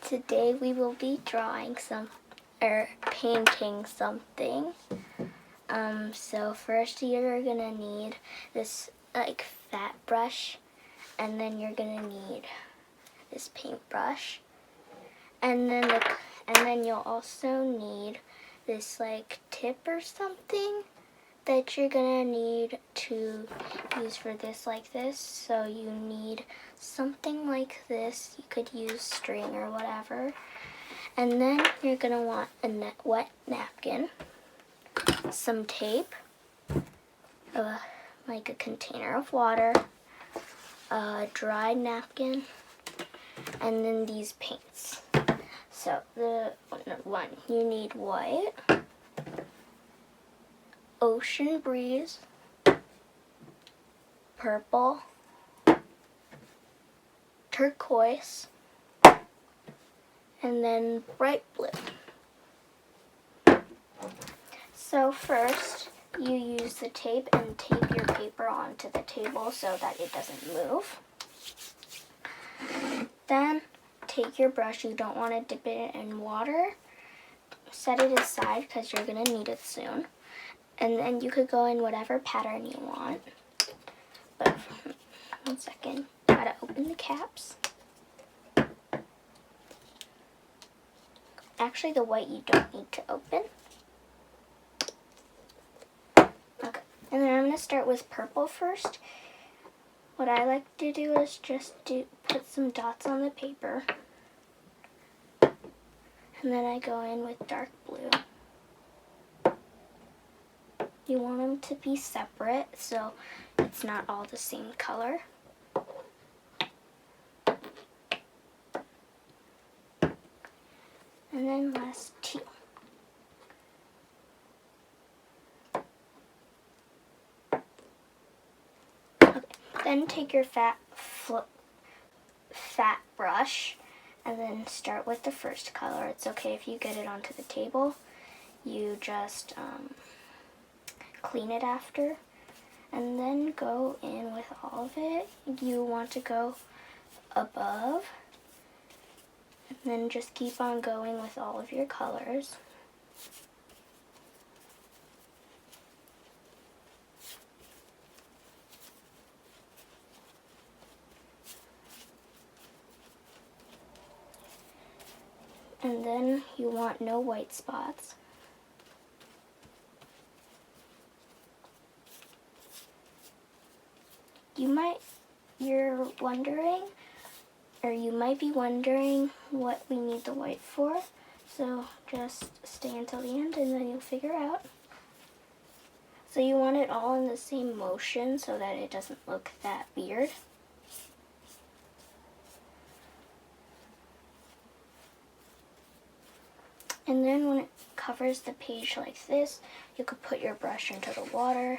Today we will be drawing painting something. So first you're gonna need this like fat brush, and then you're gonna need this paintbrush, and then you'll also need this like tip or something that you're gonna need to use for this like this. So you need something like this. You could use string or whatever. And then you're gonna want a wet napkin, some tape, like a container of water, a dried napkin, and then these paints. So the one, you need white, ocean breeze, purple, turquoise, and then bright blue. So first, you use the tape and tape your paper onto the table so that it doesn't move. Then take your brush, you don't want to dip it in water. Set it aside because you're going to need it soon. And then you could go in whatever pattern you want. But 1 second, gotta open the caps. Actually, the white you don't need to open. Okay, and then I'm going to start with purple first. What I like to do is just put some dots on the paper. And then I go in with dark blue. You want them to be separate so it's not all the same color. And then last teal. Okay, then take your fat brush and then start with the first color. It's okay if you get it onto the table. You just clean it after. And then go in with all of it. You want to go above. And then just keep on going with all of your colors. And then you want no white spots. You're wondering, or you might be wondering what we need the white for. So just stay until the end and then you'll figure out. So you want it all in the same motion so that it doesn't look that weird. And then when it covers the page like this, you could put your brush into the water.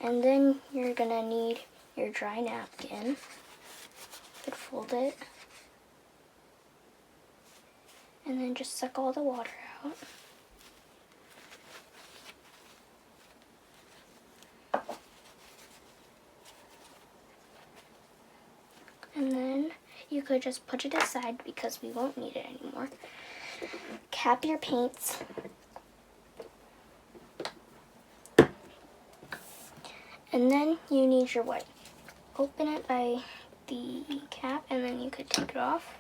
And then you're gonna need your dry napkin. You could fold it. And then just suck all the water out. And then you could just put it aside because we won't need it anymore. Cap your paints. And then you need your white. Open it by the cap and then you could take it off.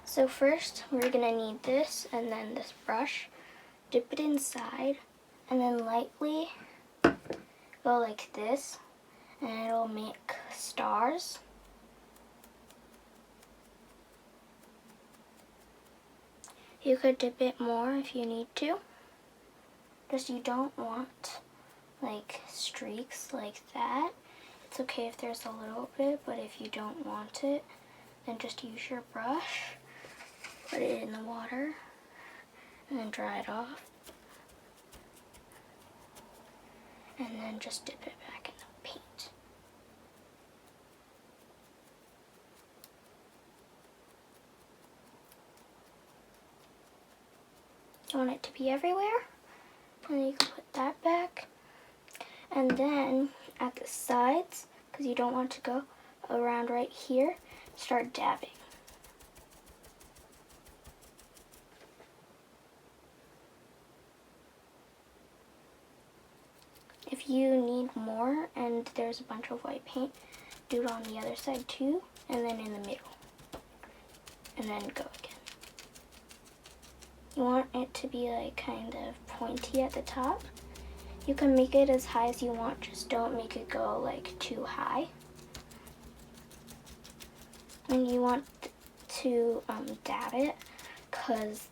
So first we're gonna need this and then this brush. Dip it inside and then lightly go like this and it'll make stars. You could dip it more if you need to. Just you don't want like streaks like that. It's okay if there's a little bit, but if you don't want it, then just use your brush, put it in the water, and then dry it off. And then just dip it back in the paint. You want it to be everywhere, and then you can put that back. And then at the sides, because you don't want to go around right here, start dabbing. if you need more and there's a bunch of white paint, do it on the other side too, and then in the middle, and then go again. You want it to be like kind of pointy at the top. You can make it as high as you want, just don't make it go like too high. And you want to dab it, because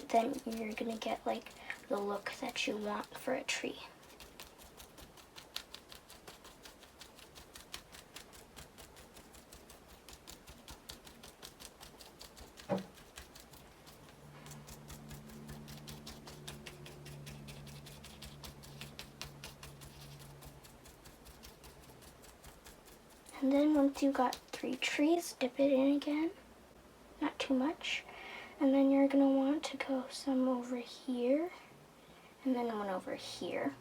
then you're gonna get like the look that you want for a tree. And then once you got 3 trees, dip it in again, not too much. And then you're gonna want to go some over here, and then one over here.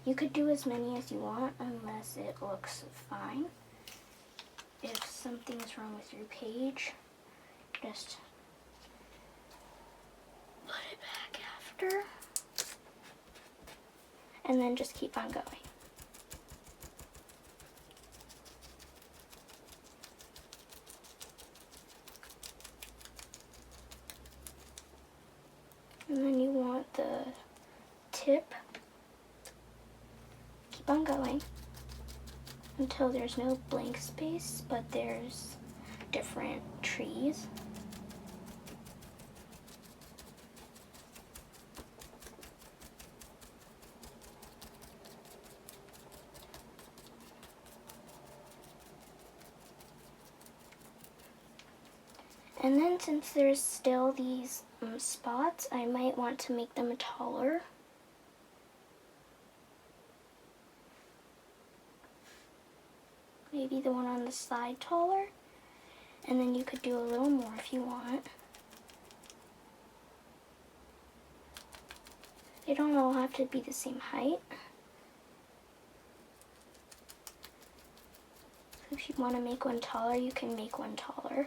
You could do as many as you want, unless it looks fine. If something's wrong with your page, just put it back after, and then just keep on going. And then you want the tip, keep on going until there's no blank space, but there's different trees. And then since there's still these spots, I might want to make them taller. Maybe the one on the side taller. And then you could do a little more if you want. They don't all have to be the same height. So if you want to make one taller, you can make one taller.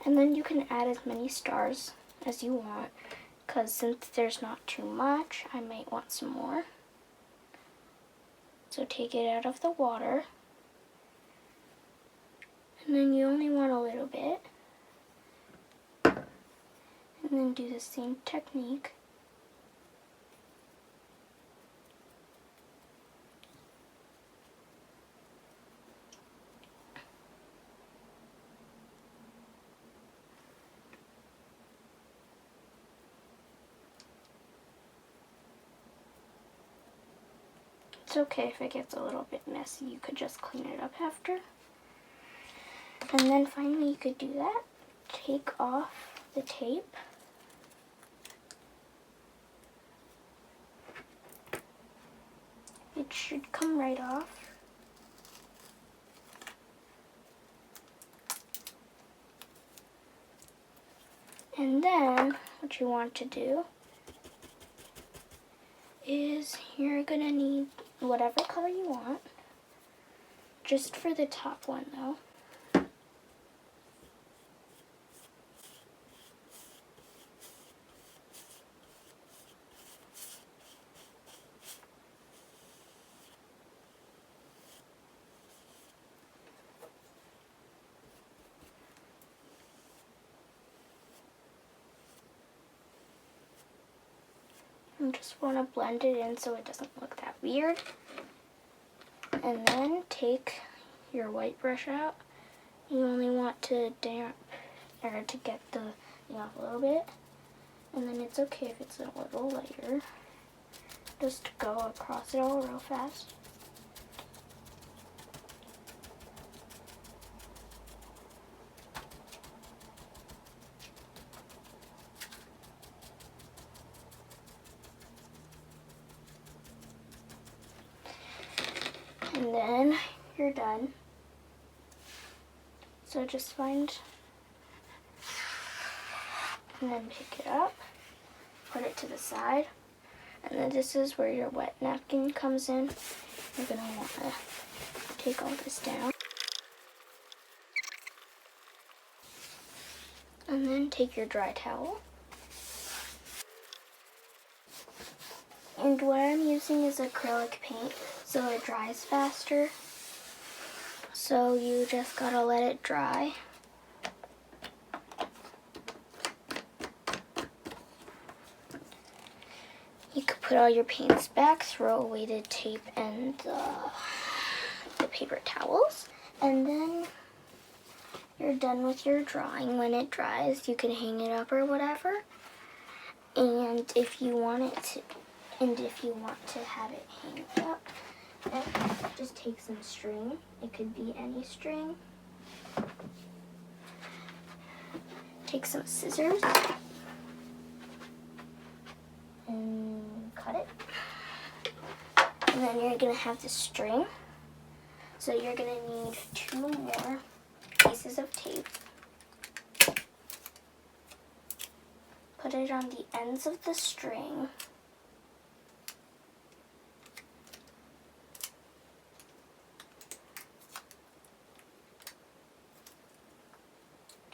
And then you can add as many stars as you want, because since there's not too much, I might want some more. So take it out of the water, and then you only want a little bit, and then do the same technique. It's okay if it gets a little bit messy, you could just clean it up after. And then finally you could do that. Take off the tape. It should come right off. And then what you want to do is you're gonna need whatever color you want, just for the top one though. You just want to blend it in so it doesn't look that weird. And then take your white brush out. You only want to damp or to get the thing off a little bit. And then it's okay if it's a little lighter. Just go across it all real fast. And then you're done. So just find and then pick it up, put it to the side, and then this is where your wet napkin comes in. You're gonna want to take all this down. And then then take your dry towel. And what I'm using is acrylic paint, so it dries faster. So you just gotta let it dry. You could put all your paints back, throw away the tape and the paper towels, and then you're done with your drawing. When it dries, you can hang it up or whatever. And if you want to have it hang up, then just take some string. It could be any string. Take some scissors and cut it. And then you're gonna have the string. So you're gonna need 2 more pieces of tape. Put it on the ends of the string.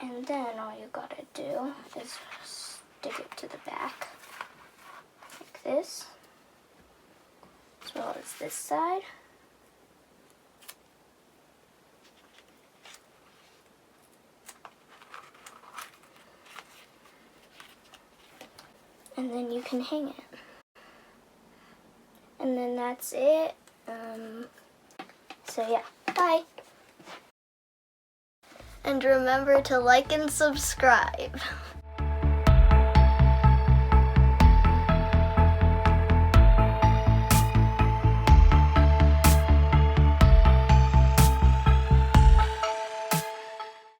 And then all you gotta do is stick it to the back, like this, as well as this side. And then you can hang it. And then that's it. So yeah, bye. And remember to like and subscribe.